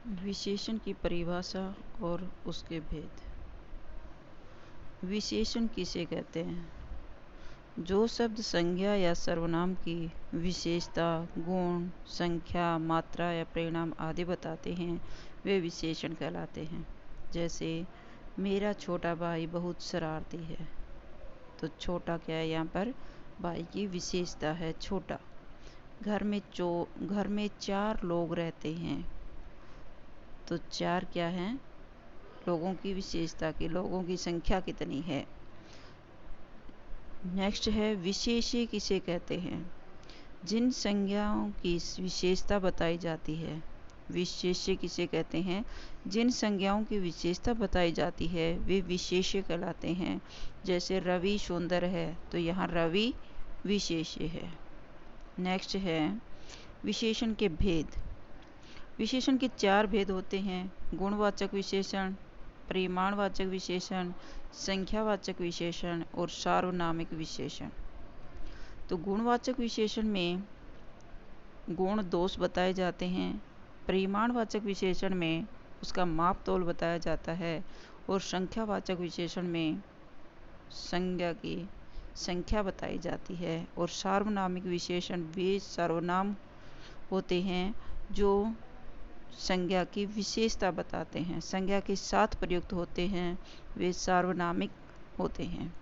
विशेषण की परिभाषा और उसके भेद। विशेषण किसे कहते हैं? जो शब्द संज्ञा या सर्वनाम की विशेषता, गुण, संख्या, मात्रा या परिणाम आदि बताते हैं वे विशेषण कहलाते हैं। जैसे मेरा छोटा भाई बहुत शरारती है, तो छोटा क्या है यहाँ पर? भाई की विशेषता है छोटा। घर में 4 लोग रहते हैं, तो 4 क्या है? लोगों की विशेषता की, लोगों की संख्या कितनी है। नेक्स्ट है विशेष्य किसे कहते हैं? जिन संज्ञाओं की विशेषता बताई जाती है। विशेष्य किसे कहते हैं? जिन संज्ञाओं की विशेषता बताई जाती है वे विशेष्य कहलाते हैं। जैसे रवि सुंदर है, तो यहाँ रवि विशेष्य है। नेक्स्ट है विशेषण के भेद। विशेषण के 4 भेद होते हैं: गुणवाचक विशेषण, परिमाणवाचक विशेषण, संख्यावाचक विशेषण और सार्वनामिक विशेषण। तो गुणवाचक विशेषण में गुण दोष बताए जाते हैं, परिमाणवाचक विशेषण में उसका माप तोल बताया जाता है और संख्यावाचक विशेषण में संज्ञा की संख्या बताई जाती है। और सार्वनामिक विशेषण वे सर्वनाम होते हैं जो संज्ञा की विशेषता बताते हैं, संज्ञा के साथ प्रयुक्त होते हैं, वे सार्वनामिक होते हैं।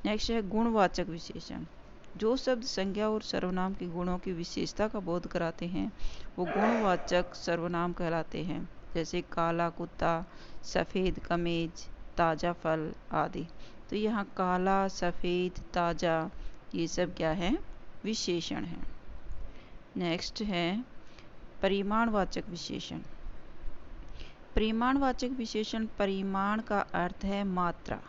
नेक्स्ट है गुणवाचक विशेषण। जो शब्द संज्ञा और सर्वनाम के गुणों की विशेषता का बोध कराते हैं वो गुणवाचक सर्वनाम कहलाते हैं। जैसे काला कुत्ता, सफ़ेद कमीज, ताज़ा फल आदि। तो यहाँ काला, सफ़ेद, ताज़ा ये सब क्या है? विशेषण हैं। नेक्स्ट है परिमाणवाचक विशेषण। परिमाणवाचक विशेषण, परिमाण का अर्थ है मात्रा।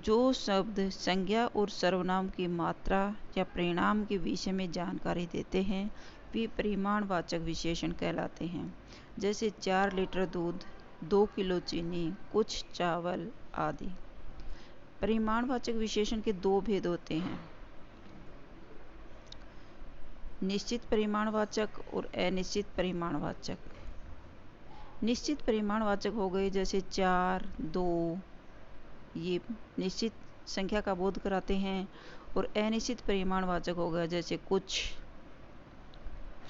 जो शब्द संज्ञा और सर्वनाम की मात्रा या परिणाम के विषय में जानकारी देते हैं वे परिमाणवाचक विशेषण कहलाते हैं। जैसे 4 लीटर दूध, 2 किलो चीनी, कुछ चावल आदि। परिमाणवाचक विशेषण के 2 भेद होते हैं: निश्चित परिमाणवाचक और अनिश्चित परिमाणवाचक। निश्चित परिमाणवाचक हो गए जैसे 4, 2, ये निश्चित संख्या का बोध कराते हैं। और अनिश्चित परिमाणवाचक हो गया जैसे कुछ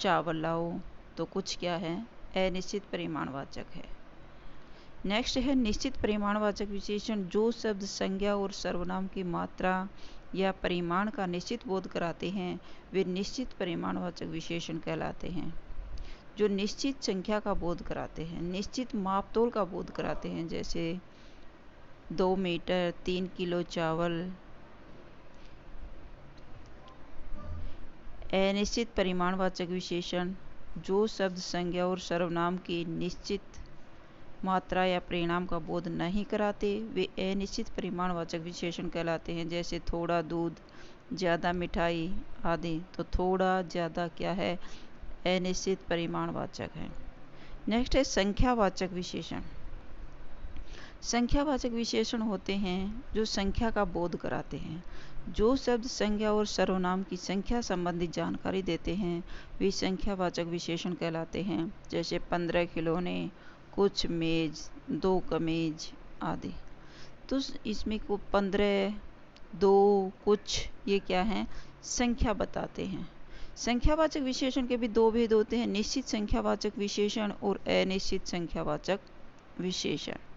चावल लाओ, तो कुछ क्या है? अनिश्चित परिमाणवाचक है। नेक्स्ट है निश्चित परिमाणवाचक विशेषण। जो शब्द संज्ञा और सर्वनाम की मात्रा या परिमाण का निश्चित बोध कराते हैं वे निश्चित परिमाणवाचक विशेषण कहलाते हैं। जो निश्चित संख्या का बोध कराते हैं, निश्चित मापतोल का बोध कराते हैं, जैसे 2 मीटर, 3 किलो चावल। अनिश्चित परिमाणवाचक विशेषण। जो शब्द संज्ञा और सर्वनाम की निश्चित मात्रा या परिणाम का बोध नहीं कराते वे अनिश्चित परिमाणवाचक विशेषण कहलाते हैं। जैसे थोड़ा दूध, ज़्यादा मिठाई आदि। तो थोड़ा, ज़्यादा क्या है? अनिश्चित परिमाणवाचक है। नेक्स्ट है संख्यावाचक विशेषण। संख्यावाचक विशेषण होते हैं जो संख्या का बोध कराते हैं। जो शब्द संज्ञा और सर्वनाम की संख्या संबंधी जानकारी देते हैं वे संख्यावाचक विशेषण कहलाते हैं। जैसे 15 खिलौने, कुछ मेज, 2 कमीज आदि। तो इसमें को 15, 2, कुछ ये क्या है? संख्या बताते हैं। संख्यावाचक विशेषण के भी 2 भेद होते हैं: निश्चित संख्यावाचक विशेषण और अनिश्चित संख्यावाचक विशेषण।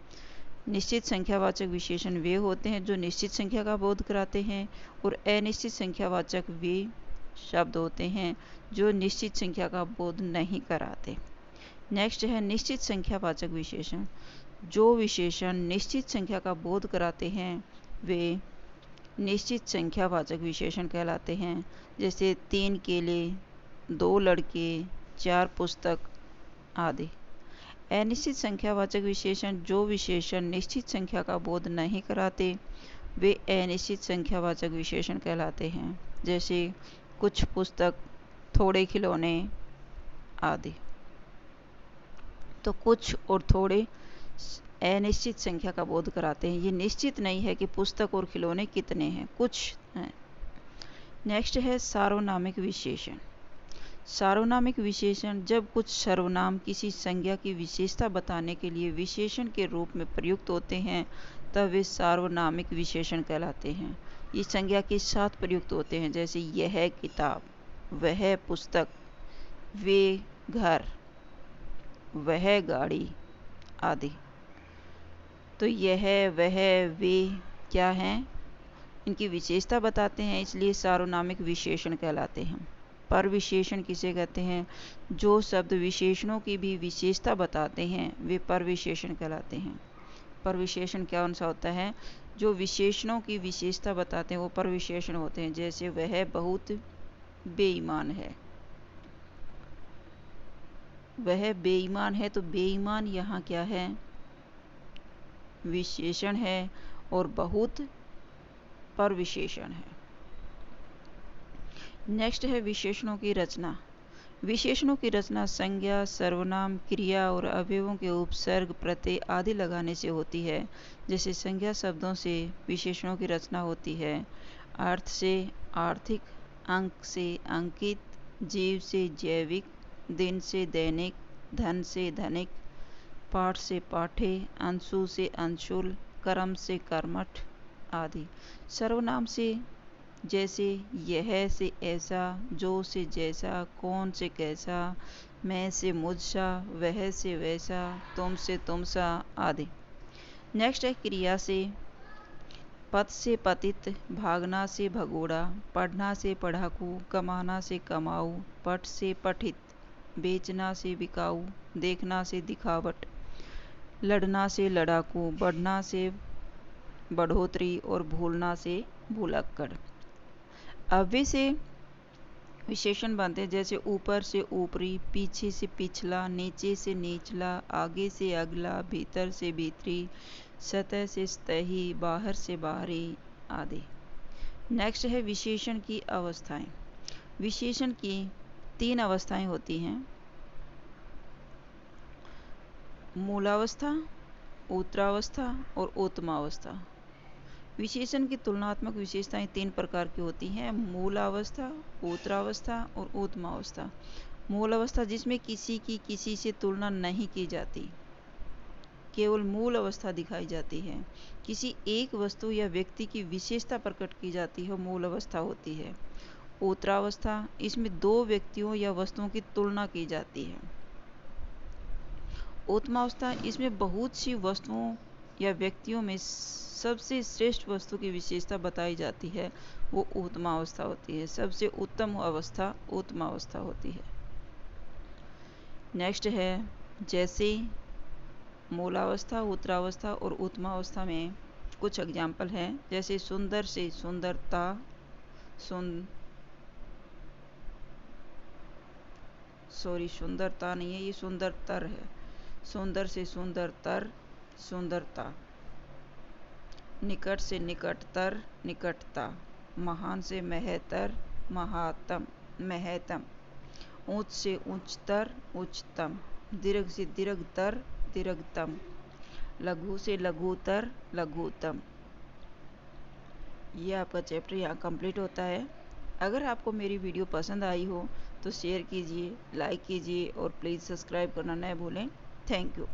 निश्चित संख्यावाचक विशेषण वे होते हैं जो निश्चित संख्या का बोध कराते हैं और अनिश्चित संख्यावाचक वे शब्द होते हैं जो निश्चित संख्या का बोध नहीं कराते। नेक्स्ट है निश्चित संख्यावाचक विशेषण। जो विशेषण निश्चित संख्या का बोध कराते हैं वे निश्चित संख्यावाचक विशेषण कहलाते हैं। जैसे 3 केले, 2 लड़के, 4 पुस्तक आदि। अनिश्चित संख्यावाचक विशेषण। जो विशेषण निश्चित संख्या का बोध नहीं कराते वे अनिश्चित संख्यावाचक विशेषण कहलाते हैं। जैसे कुछ पुस्तक, थोड़े खिलौने आदि। तो कुछ और थोड़े अनिश्चित संख्या का बोध कराते हैं। ये निश्चित नहीं है कि पुस्तक और खिलौने कितने हैं, कुछ हैं। नेक्स्ट है सार्वनामिक विशेषण। सार्वनामिक विशेषण जब कुछ सर्वनाम किसी संज्ञा की विशेषता बताने के लिए विशेषण के रूप में प्रयुक्त होते हैं तब वे सार्वनामिक विशेषण कहलाते हैं। ये संज्ञा के साथ प्रयुक्त होते हैं, जैसे यह किताब, वह पुस्तक, वे घर, वह गाड़ी आदि। तो यह, वह, वे क्या हैं? इनकी विशेषता बताते हैं, इसलिए सार्वनामिक विशेषण कहलाते हैं। परविशेषण किसे कहते हैं? जो शब्द विशेषणों की भी विशेषता बताते हैं वे परविशेषण कहलाते हैं। परविशेषण क्या सा होता है? जो विशेषणों की विशेषता बताते हैं वो परविशेषण होते हैं। जैसे वह बहुत बेईमान है, वह बेईमान है, तो बेईमान यहाँ क्या है? विशेषण है, और बहुत परविशेषण है। नेक्स्ट है विशेषणों की रचना। विशेषणों की रचना संज्ञा, सर्वनाम, क्रिया और अवयवों के उपसर्ग, प्रत्यय आदि लगाने से होती है। जैसे संज्ञा शब्दों से विशेषणों की रचना होती है। अर्थ से आर्थिक, अंक से अंकित, जीव से जैविक, दिन से दैनिक, धन से धनिक, पाठ से पाठे, अंशु से अंशुल, कर्म से कर्मठ आदि। सर्वनाम से जैसे यह से ऐसा, जो से जैसा, कौन से कैसा, मैं से मुझसा, वह से वैसा, तुम से तुमसा आदि। नेक्स्ट है क्रिया से। पथ से पतित, भागना से भगोड़ा, पढ़ना से पढ़ाकू, कमाना से कमाऊ, पठ से पठित, बेचना से बिकाऊ, देखना से दिखावट, लड़ना से लड़ाकू, बढ़ना से बढ़ोतरी और भूलना से भूलक्कड़। अव्यय से विशेषण बनते हैं, जैसे ऊपर से ऊपरी, पीछे से पिछला, नीचे से निचला, आगे से अगला, भीतर से भीतरी, सतह से सतही, बाहर से बाहरी आदि। नेक्स्ट है विशेषण की अवस्थाएं। विशेषण की 3 अवस्थाएं होती हैं: मूलावस्था, उत्तरावस्था और उत्तमावस्था। विशेषण की तुलनात्मक विशेषताएं 3 प्रकार की होती हैं: मूलावस्था, उत्तरावस्था और उत्तमावस्था। मूल अवस्था जिसमें किसी की किसी से तुलना नहीं की जाती, केवल मूल अवस्था दिखाई जाती है। किसी एक वस्तु या व्यक्ति की विशेषता प्रकट की जाती है, मूल अवस्था होती है। उत्तरावस्था, इसमें 2 व्यक्तियों या वस्तुओं की तुलना की जाती है। उत्तमावस्था, इसमें बहुत सी वस्तुओं या व्यक्तियों में सबसे श्रेष्ठ वस्तु की विशेषता बताई जाती है, वो उत्तमावस्था होती है। सबसे उत्तम अवस्था उत्तमावस्था होती है। नेक्स्ट है जैसे मूलावस्था, उत्तरावस्था और उत्तमावस्था में कुछ एग्जाम्पल हैं, जैसे सुंदर से सुंदरता, सुंदरता नहीं है, ये सुंदरतर है। सुंदर से सुंदरतर, सुंदरता। निकट से निकटतर, निकटता। महान से महतर, महात्म, महतम। ऊंच से उच्चतर, उच्चतम। दीर्घ से दीर्घतर, दीर्घतम। लघु से लघुतर, लघुतम। ये आपका चैप्टर यहाँ कंप्लीट होता है। अगर आपको मेरी वीडियो पसंद आई हो तो शेयर कीजिए, लाइक कीजिए और प्लीज़ सब्सक्राइब करना न भूलें। Thank you.